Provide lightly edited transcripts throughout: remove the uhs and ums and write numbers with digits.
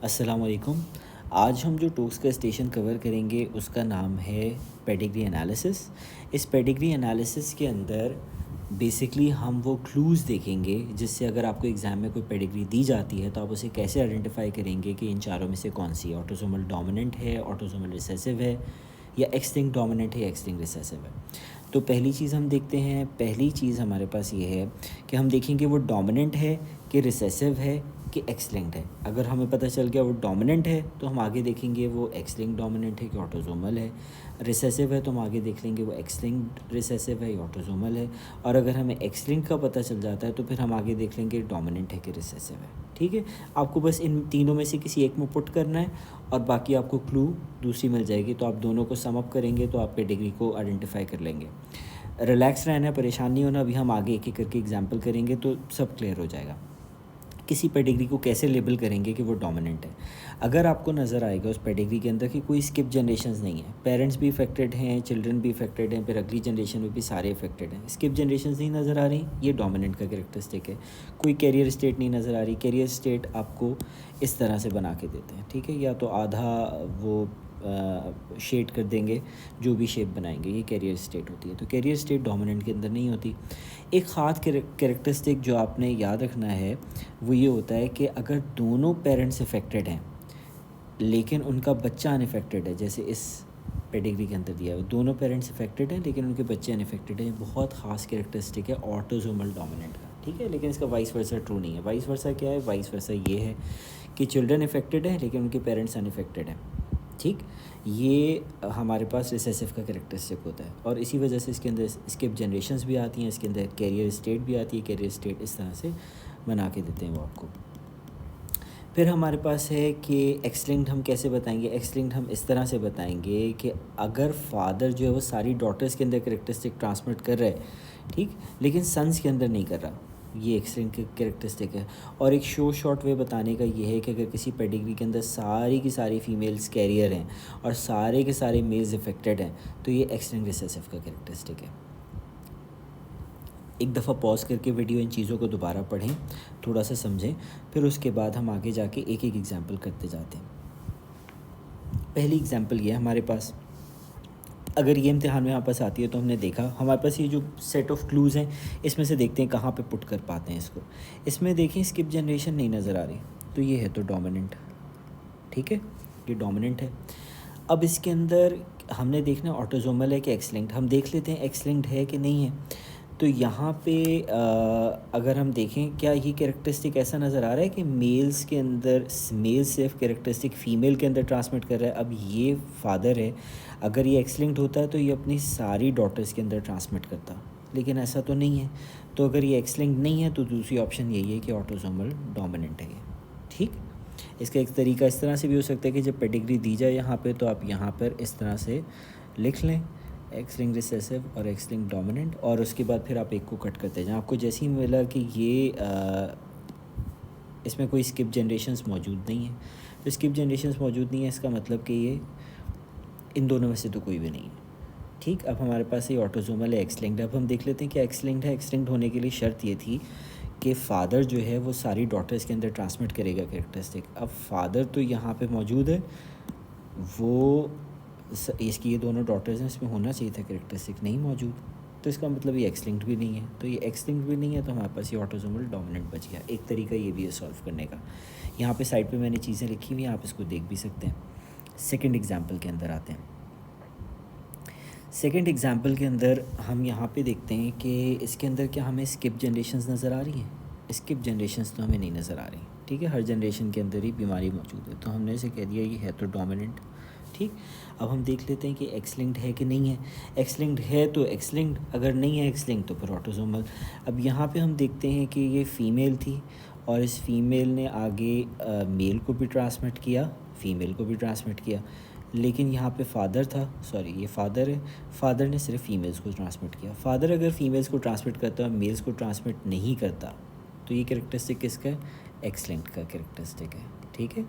अस्सलाम वालेकुम। आज हम जो टोक्स का स्टेशन कवर करेंगे उसका नाम है पेडिग्री एनालिसिस। इस पेडिग्री एनालिसिस के अंदर बेसिकली हम वो क्लूज़ देखेंगे जिससे अगर आपको एग्ज़ाम में कोई पेडिग्री दी जाती है तो आप उसे कैसे आइडेंटिफाई करेंगे कि इन चारों में से कौन सी है, ऑटोसोमल डोमिनेंट है, ऑटोसोमल रिसेसिव है या एक्स लिंक्ड डोमिनेंट है या एक्स लिंक्ड रिसेसिव है। तो पहली चीज़ हम देखते हैं, पहली चीज़ हमारे पास ये है कि हम देखेंगे वो डोमिनेंट है कि रिसेसिव है कि एक्स लिंक्ड है। अगर हमें पता चल गया वो डोमिनेंट है तो हम आगे देखेंगे वो एक्स लिंक्ड डोमिनेंट है कि ऑटोसोमल है। रिसेसिव है तो हम आगे देख लेंगे वो एक्स लिंक्ड रिसेसिव है या ऑटोसोमल है। और अगर हमें एक्स लिंक्ड का पता चल जाता है तो फिर हम आगे देख लेंगे डोमिनेंट है कि रिसेसिव है। ठीक है, आपको बस इन तीनों में से किसी एक में पुट करना है और बाकी आपको क्लू दूसरी मिल जाएगी, तो आप दोनों को सम अप करेंगे तो आप पेडिग्री को आइडेंटिफाई कर लेंगे। रिलैक्स रहना है, परेशान नहीं होना। अभी हम आगे एक एक करके एग्जांपल करेंगे तो सब क्लियर हो जाएगा। किसी पेडिग्री को कैसे लेबल करेंगे कि वो डोमिनेंट है। अगर आपको नज़र आएगा उस पेडिग्री के अंदर कि कोई स्किप जनरेशन्स नहीं है, पेरेंट्स भी इफेक्टेड हैं, चिल्ड्रन भी इफेक्टेड हैं, फिर अगली जनरेशन में भी सारे इफेक्टेड हैं, स्किप जनरेशन्स नहीं नज़र आ रही, ये डोमिनेंट का कैरेक्टरिस्टिक है। कोई कैरियर स्टेट नहीं नज़र आ रही, कैरियर स्टेट आपको इस तरह से बना के देते हैं। ठीक है, या तो आधा वो शेड कर देंगे, जो भी शेप बनाएंगे, ये कैरियर स्टेट होती है। तो कैरियर स्टेट डोमिनेंट के अंदर नहीं होती। एक ख़ास कैरेक्टरिस्टिक जो आपने याद रखना है वो ये होता है कि अगर दोनों पेरेंट्स इफ़ेक्टेड हैं लेकिन उनका बच्चा अनइफेक्टेड है, जैसे इस पेडिग्री के अंदर दिया है, दोनों पेरेंट्स इफेक्टेड हैं लेकिन उनके बच्चे अनइफेक्टेड हैं, बहुत ख़ास कैरेक्टरिस्टिक है ऑटोसोमल डोमिनेंट का। ठीक है, लेकिन इसका वाइस वर्सा ट्रू नहीं है। वाइस वर्सा क्या है? वाइस वर्सा ये है कि चिल्ड्रन इफेक्टेड हैं लेकिन उनके पेरेंट्स अनइफेक्टेड हैं। ठीक, ये हमारे पास रिसेसिव का कैरेक्टरिस्टिक होता है और इसी वजह से इसके अंदर स्किप जनरेशन्स भी आती हैं, इसके अंदर कैरियर स्टेट भी आती है। कैरियर स्टेट इस तरह से बना के देते हैं वो आपको। फिर हमारे पास है कि एक्स लिंक्ड हम कैसे बताएंगे। एक्स लिंक्ड हम इस तरह से बताएंगे कि अगर फादर जो है वो सारी डॉटर्स के अंदर कैरेक्टरिस्टिक ट्रांसमिट कर रहा है, ठीक, लेकिन सन्स के अंदर नहीं कर रहा, ये एक्स लिंक्ड की कैरेक्टरिस्टिक है। और एक शॉर्ट वे बताने का ये है कि अगर किसी पेडिग्री के अंदर सारी की सारी फीमेल्स कैरियर हैं और सारे के सारे मेल्स इफेक्टेड हैं तो ये एक्स लिंक्ड रिसेसिव का कैरेक्टरिस्टिक है। एक दफ़ा पॉज करके वीडियो इन चीज़ों को दोबारा पढ़ें, थोड़ा सा समझें, फिर उसके बाद हम आगे जाके एक एक एग्जांपल करते जाते हैं। पहली एग्जांपल ये है हमारे पास, अगर ये इम्तिहान में हमारे पास आती है तो हमने देखा हमारे पास ये जो सेट ऑफ क्लूज़ हैं इसमें से देखते हैं कहाँ पे पुट कर पाते हैं इसको। इसमें देखें स्किप जनरेशन नहीं नज़र आ रही, तो ये है तो डोमिनेंट। ठीक है, ये डोमिनेंट है। अब इसके अंदर हमने देखना ऑटोसोमल है कि एक्स लिंक्ड। हम देख लेते हैं एक्स लिंक्ड है कि नहीं है। तो यहाँ पे अगर हम देखें क्या ये कैरेक्टरिस्टिक ऐसा नज़र आ रहा है कि मेल्स के अंदर मेल सिर्फ कैरेक्टरिस्टिक फ़ीमेल के अंदर ट्रांसमिट कर रहा है। अब ये फादर है, अगर ये एक्स लिंक्ड होता है तो ये अपनी सारी डॉटर्स के अंदर ट्रांसमिट करता, लेकिन ऐसा तो नहीं है। तो अगर ये एक्स लिंक्ड नहीं है तो दूसरी ऑप्शन यही है कि ऑटोसोमल डोमिनेंट है ये। ठीक, इसका एक तरीका इस तरह से भी हो सकता है कि जब पेडिग्री दी जाए यहाँ पे तो आप यहाँ पर इस तरह से लिख लें एक्स लिंक्ड रिसेसिव और एक्स लिंक्ड डोमिनेंट, और उसके बाद फिर आप एक को कट करते जाएं। आपको जैसे ही मिला कि ये इसमें कोई स्किप जनरेशन्स मौजूद नहीं है, तो स्किप जनरेशन्स मौजूद नहीं है इसका मतलब कि ये इन दोनों में से तो कोई भी नहीं है। ठीक, अब हमारे पास ये ऑटोसोमल है एक्स लिंक्ड। अब हम देख लेते हैं कि एक्स लिंक्ड है। एक्स लिंक्ड होने के लिए शर्त ये थी कि फ़ादर जो है वो सारी डॉटर्स के अंदर ट्रांसमिट करेगा कैरेक्टरिस्टिक। अब फादर तो यहाँ पे मौजूद है, वो इसकी ये दोनों डॉटर्स हैं, इसमें होना चाहिए था कैरेक्टरिस्टिक, नहीं मौजूद, तो इसका मतलब ये एक्स लिंक्ड भी नहीं है। तो ये एक्स लिंक्ड भी नहीं है तो हमारे पास ये ऑटोसोमल डोमिनेंट बच गया। एक तरीका ये भी है सॉल्व करने का। यहाँ पे साइड पे मैंने चीज़ें लिखी हुई हैं, आप इसको देख भी सकते हैं। सेकंड एग्जांपल के अंदर आते हैं। सेकंड एग्जांपल के अंदर हम यहाँ पे देखते हैं कि इसके अंदर क्या हमें स्किप जनरेशन्स नज़र आ रही हैं। स्किप जनरेशन्स तो हमें नहीं नज़र आ रही। ठीक है, हर जनरेशन के अंदर ही बीमारी मौजूद है, तो हमने इसे कह दिया ये है तो डोमिनेंट। ठीक, अब हम देख लेते हैं कि एक्स लिंक्ड है कि नहीं है। एक्स लिंक्ड है तो एक्स लिंक्ड, अगर नहीं है एक्स लिंक्ड तो फिर ऑटोसोमल। अब यहाँ पे हम देखते हैं कि ये फ़ीमेल थी और इस फीमेल ने आगे मेल को भी ट्रांसमिट किया, फीमेल को भी ट्रांसमिट किया, लेकिन यहाँ पे फादर था, सॉरी ये फादर है, फादर ने सिर्फ फीमेल्स को ट्रांसमिट किया। फादर अगर फीमेल्स को ट्रांसमिट करता है, मेल्स को ट्रांसमिट नहीं करता, तो ये कैरेक्टरिस्टिक किसका है? एक्स लिंक्ड का कैरेक्टरिस्टिक है। ठीक है,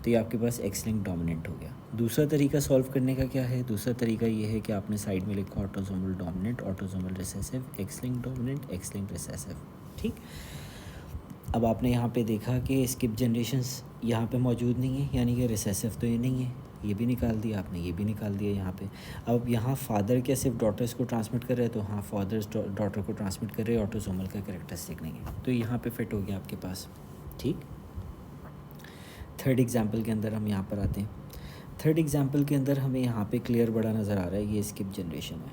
तो ये आपके पास एक्स लिंक्ड डोमिनेंट हो गया। दूसरा तरीका सॉल्व करने का क्या है? दूसरा तरीका ये है कि आपने साइड में लिखा autosomal dominant, autosomal recessive, x linked dominant, x linked recessive. ठीक, अब आपने यहाँ पे देखा कि स्किप जनरेशन्स यहाँ पे मौजूद नहीं है, यानी कि रिसेसिव तो ये नहीं है, ये भी निकाल दिया आपने, ये भी निकाल दिया यहाँ पे। अब यहाँ फादर क्या सिर्फ डॉटर्स को ट्रांसमिट कर रहे हैं, तो हाँ फादर्स डॉटर को ट्रांसमिट कर रहे हैं, ऑटोसोमल का कैरेक्टरिस्टिक नहीं है, तो यहाँ पे फिट हो गया आपके पास। ठीक, थर्ड एग्जाम्पल के अंदर हम यहाँ पर आते हैं। थर्ड एग्जाम्पल के अंदर हमें यहाँ पे क्लियर बड़ा नज़र आ रहा है, ये स्किप जनरेशन है।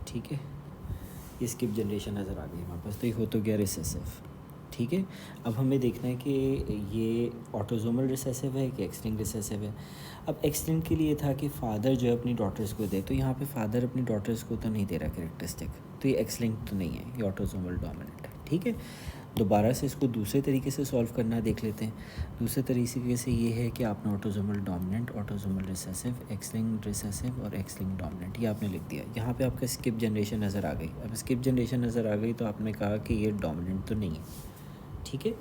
ठीक है, ये स्किप जनरेशन नज़र आ गई हमारे पास, तो ये हो तो गया रिसेसिव। ठीक है, अब हमें देखना है कि ये ऑटोसोमल रिसेसिव है कि एक्स लिंक्ड रिसेसिव है। अब एक्स लिंक्ड के लिए था कि फ़ादर जो है अपनी डॉटर्स को दे, तो यहाँ पे फादर अपनी डॉटर्स को तो नहीं दे रहा कैरेक्टरिस्टिक, तो ये एक्स लिंक्ड तो नहीं है, ये ऑटोसोमल डोमिनेंट है। ठीक है, दोबारा से इसको दूसरे तरीके से सॉल्व करना देख लेते हैं। दूसरे तरीके से ये है कि आपने autosomal dominant, autosomal recessive, x linked recessive और एक्स लिंक्ड डोमिनेंट ये आपने लिख दिया। यहाँ पे आपका स्किप जनरेशन नज़र आ गई। अब स्किप जनरेशन नज़र आ गई तो आपने कहा कि ये डोमिनेंट तो नहीं है। ठीक है,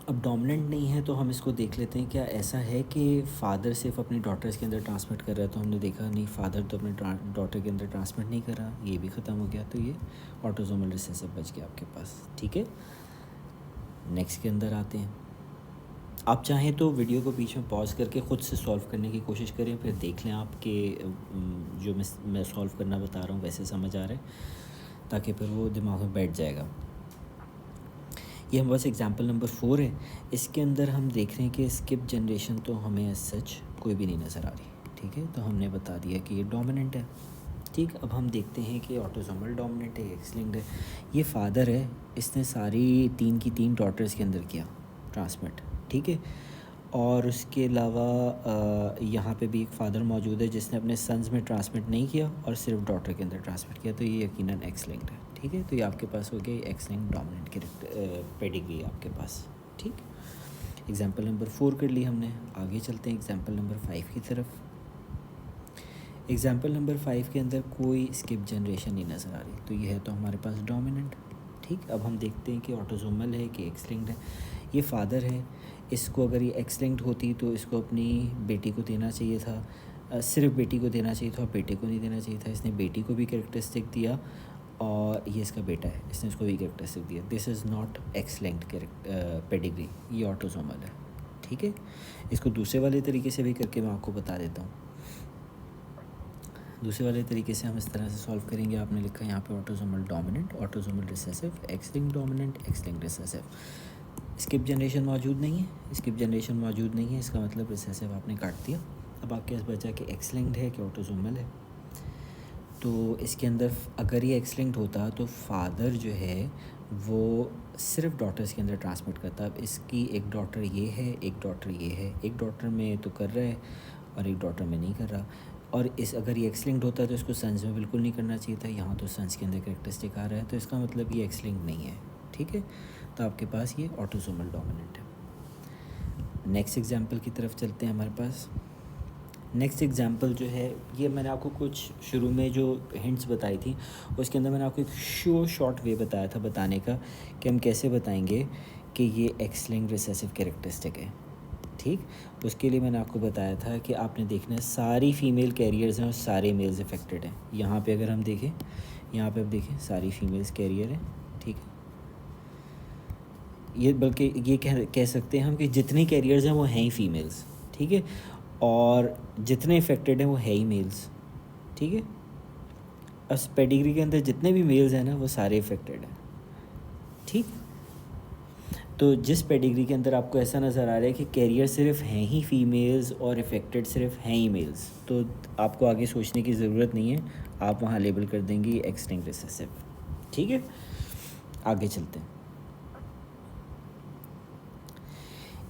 अब डोमिनेंट नहीं है तो हम इसको देख लेते हैं, क्या ऐसा है कि फ़ादर सिर्फ अपनी डॉटर्स के अंदर ट्रांसमिट कर रहा है, तो हमने देखा नहीं फ़ादर तो अपने डॉटर के अंदर ट्रांसमिट नहीं कर रहा, ये भी ख़त्म हो गया, तो ये ऑटोसोमल रिसेसिव बच गया आपके पास। ठीक है, नेक्स्ट के अंदर आते हैं। आप चाहें तो वीडियो को बीच में पॉज करके ख़ुद से सॉल्व करने की कोशिश करें, फिर देख लें आपके जो मैं सॉल्व करना बता रहा हूँ वैसे समझ आ रहा है, ताकि फिर वो दिमाग में बैठ जाएगा। ये हमारे पास एग्जांपल नंबर 4 है। इसके अंदर हम देख रहे हैं कि स्किप जनरेशन तो हमें एज सच कोई भी नहीं नज़र आ रही। ठीक है, तो हमने बता दिया कि ये डोमिनेंट है। ठीक, अब हम देखते हैं कि ऑटोसोमल डोमिनेंट है, एक्स लिंक्ड है। ये फादर है, इसने सारी 3 की 3 डॉटर्स के अंदर किया ट्रांसमिट। ठीक है, और उसके अलावा यहाँ पे भी एक फ़ादर मौजूद है जिसने अपने सन्स में ट्रांसमिट नहीं किया और सिर्फ डॉटर के अंदर ट्रांसमिट किया, तो ये यकीनन एक्स लिंक्ड है। ठीक है, तो ये आपके पास हो गया x linked dominant character pedigree आपके पास। ठीक, एग्जांपल नंबर 4 कर ली हमने। आगे चलते हैं एग्जांपल नंबर 5 की तरफ। एग्जांपल नंबर 5 के अंदर कोई स्किप जनरेशन नहीं नज़र आ रही, तो ये है तो हमारे पास डोमिनेंट। ठीक, अब हम देखते हैं कि ऑटोसोमल है कि एक्स लिंक्ड है। ये फादर है, इसको अगर ये एक्स लिंक्ड होती तो इसको अपनी बेटी को देना चाहिए था, सिर्फ बेटी को देना चाहिए था, बेटे को नहीं देना चाहिए था। इसने बेटी को भी कैरेक्टरिस्टिक दिया और ये इसका बेटा है, इसने इसको भी कैरेक्टरिस्टिक दिया। This is not x linked pedigree, ये ऑटोसोमल है। ठीक है, इसको दूसरे वाले तरीके से भी करके मैं आपको बता देता हूँ। दूसरे वाले तरीके से हम इस तरह से सॉल्व करेंगे। आपने लिखा यहाँ पे autosomal dominant, autosomal recessive, x linked dominant, x linked recessive. Skip generation मौजूद नहीं है, स्किप जनरेशन मौजूद नहीं है, इसका मतलब रिसेसिव आपने काट दिया। अब आपके पास बचा कि एक्स लिंक्ड है कि ऑटोसोमल है। तो इसके अंदर अगर ये एक्स लिंक्ड होता तो फादर जो है वो सिर्फ डॉटर्स के अंदर ट्रांसमिट करता। अब इसकी एक डॉटर ये है, एक डॉटर ये है, एक डॉटर में तो कर रहा है और एक डॉटर में नहीं कर रहा। और इस अगर ये एक्स लिंक्ड होता तो इसको सन्स में बिल्कुल नहीं करना चाहिए था, यहाँ तो सन्स के अंदर कैरेक्टरिस्टिक आ रहा है, तो इसका मतलब ये एक्स लिंक्ड नहीं है। ठीक है, तो आपके पास ये ऑटोसोमल डोमिनेंट है। नेक्स्ट एग्जांपल की तरफ चलते हैं। हमारे पास नेक्स्ट एग्जांपल जो है, ये मैंने आपको कुछ शुरू में जो हिंट्स बताई थी उसके अंदर मैंने आपको एक शॉर्ट वे बताया था बताने का कि हम कैसे बताएंगे कि ये एक्स लिंक्ड रिसेसिव कैरेक्टरिस्टिक है। ठीक, उसके लिए मैंने आपको बताया था कि आपने देखना है सारी फीमेल कैरियर्स हैं और सारे मेल्स अफेक्टेड हैं। यहाँ पे अगर हम देखें, यहाँ पे आप देखें सारी फीमेल्स कैरियर हैं। ठीक है, ये बल्कि ये कह सकते हैं हम कि जितने कैरियर्स हैं वो हैं ही फीमेल्स। ठीक है, और जितने इफेक्टेड हैं वो है ही मेल्स। ठीक है, अब पेडिग्री के अंदर जितने भी मेल्स हैं ना वो सारे इफेक्टेड हैं। ठीक, तो जिस पेडिग्री के अंदर आपको ऐसा नज़र आ रहा है कि कैरियर सिर्फ हैं ही फीमेल्स और इफेक्टेड सिर्फ हैं ही मेल्स, तो आपको आगे सोचने की ज़रूरत नहीं है, आप वहाँ लेबल कर देंगे एक्स लिंक्ड रिसेसिव। ठीक है, आगे चलते हैं।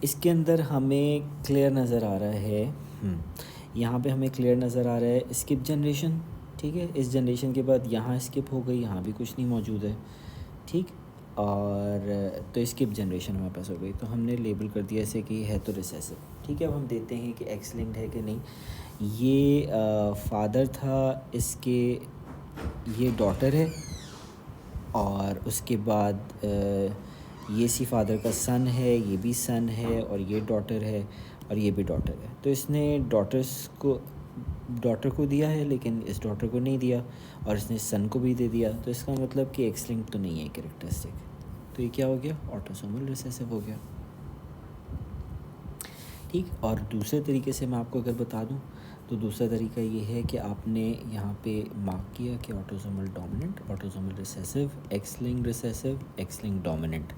इसके अंदर हमें क्लियर नज़र आ रहा है, यहाँ पे हमें क्लियर नज़र आ रहा है स्किप जनरेशन। ठीक है, इस जनरेशन के बाद यहाँ स्किप हो गई, यहाँ भी कुछ नहीं मौजूद है। ठीक, और तो स्किप जनरेशन हमारे पास हो गई, तो हमने लेबल कर दिया ऐसे कि है तो रिसेसिव। ठीक है, अब हम देखते हैं कि एक्स लिंक्ड है कि नहीं। ये फादर था, इसके ये डॉटर है, और उसके बाद ये सी फादर का सन है, ये भी सन है, और ये डॉटर है, और ये भी डॉटर है। तो इसने डॉटर को दिया है लेकिन इस डॉटर को नहीं दिया, और इसने सन को भी दे दिया, तो इसका मतलब कि एक्स लिंक्ड तो नहीं है कैरेक्टरिस्टिक। तो ये क्या हो गया, ऑटोसोमल रिसेसिव हो गया। ठीक, और दूसरे तरीके से मैं आपको अगर बता दूं तो दूसरा तरीका ये है कि आपने यहाँ पे मार्क किया कि autosomal dominant, autosomal recessive, x linked recessive, x linked dominant.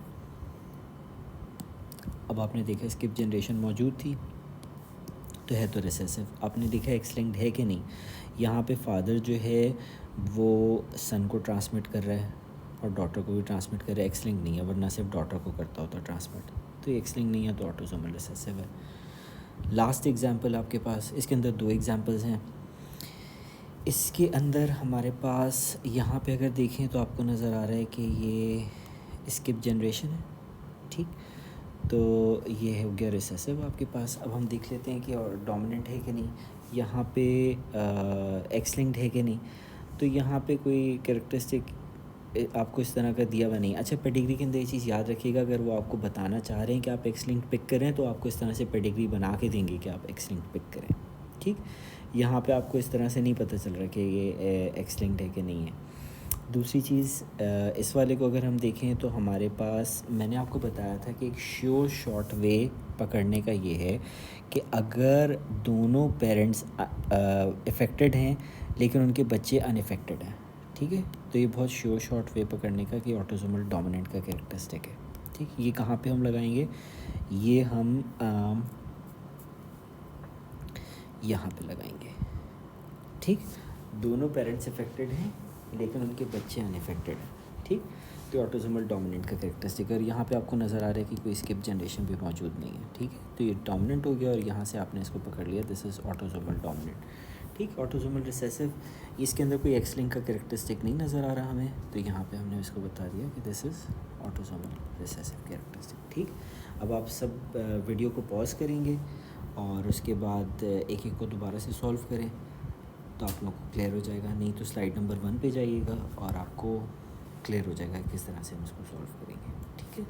अब आपने देखा स्किप जनरेशन मौजूद थी तो है तो रिसेसिव। आपने देखा एक्स लिंक्ड है कि नहीं, यहाँ पे फादर जो है वो सन को ट्रांसमिट कर रहा है और डॉटर को भी ट्रांसमिट कर रहा है, एक्स लिंक्ड नहीं है, वरना सिर्फ डॉटर को करता होता ट्रांसमिट, तो एक्स लिंक्ड नहीं है तो ऑटोसोमल रिसेसिव है। लास्ट एग्जाम्पल आपके पास, इसके अंदर 2 एग्जाम्पल्स हैं। इसके अंदर हमारे पास यहाँ पे अगर देखें तो आपको नज़र आ रहा है कि ये स्किप जनरेशन है। ठीक, तो ये हो गया रिसेसिव आपके पास। अब हम देख लेते हैं कि और डोमिनेंट है कि नहीं, यहाँ पे एक्स लिंक्ड है कि नहीं। तो यहाँ पे कोई कैरेक्टरिस्टिक आपको इस तरह का दिया हुआ नहीं। अच्छा, पेडिग्री के अंदर ये चीज़ याद रखिएगा, अगर वो आपको बताना चाह रहे हैं कि आप एक्स लिंक पिक करें तो आपको इस तरह से पेडिग्री बना के देंगे कि आप एक्स लिंक पिक करें। ठीक, यहाँ पे आपको इस तरह से नहीं पता चल रहा कि ये एक्स लिंक्ड है कि नहीं है। दूसरी चीज़, इस वाले को अगर हम देखें तो हमारे पास, मैंने आपको बताया था कि एक श्योर शॉर्ट वे पकड़ने का ये है कि अगर दोनों पेरेंट्स अफेक्टेड हैं लेकिन उनके बच्चे अनअफेक्टेड हैं, ठीक है, तो ये बहुत श्योर शॉर्ट वे पकड़ने का कि ऑटोसोमल डोमिनेंट का कैरेक्टरिस्टिक है। ठीक, ये कहाँ पे हम लगाएंगे, ये हम यहाँ पे लगाएंगे। ठीक, दोनों पेरेंट्स अफेक्टेड हैं लेकिन उनके बच्चे अनअफेक्टेड हैं। ठीक, तो ऑटोसोमल डोमिनेंट का कैरेक्टरिस्टिक, और यहाँ पे आपको नज़र आ रहा है कि कोई स्किप जनरेशन भी मौजूद नहीं है। ठीक है, तो ये डोमिनेंट हो गया और यहाँ से आपने इसको पकड़ लिया, दिस इज़ ऑटोसोमल डोमिनेंट। ठीक, ऑटोसोमल रिसेसिव, इसके अंदर कोई एक्स लिंक का कैरेक्टरिस्टिक नहीं नज़र आ रहा हमें, तो यहाँ पे हमने इसको बता दिया कि this is autosomal recessive characteristic. ठीक, अब आप सब वीडियो को पॉज करेंगे और उसके बाद एक एक को दोबारा से सॉल्व करें तो आप लोगों को क्लियर हो जाएगा। नहीं तो स्लाइड नंबर 1 पे जाइएगा और आपको क्लियर हो जाएगा किस तरह से हम इसको सॉल्व करेंगे। ठीक है।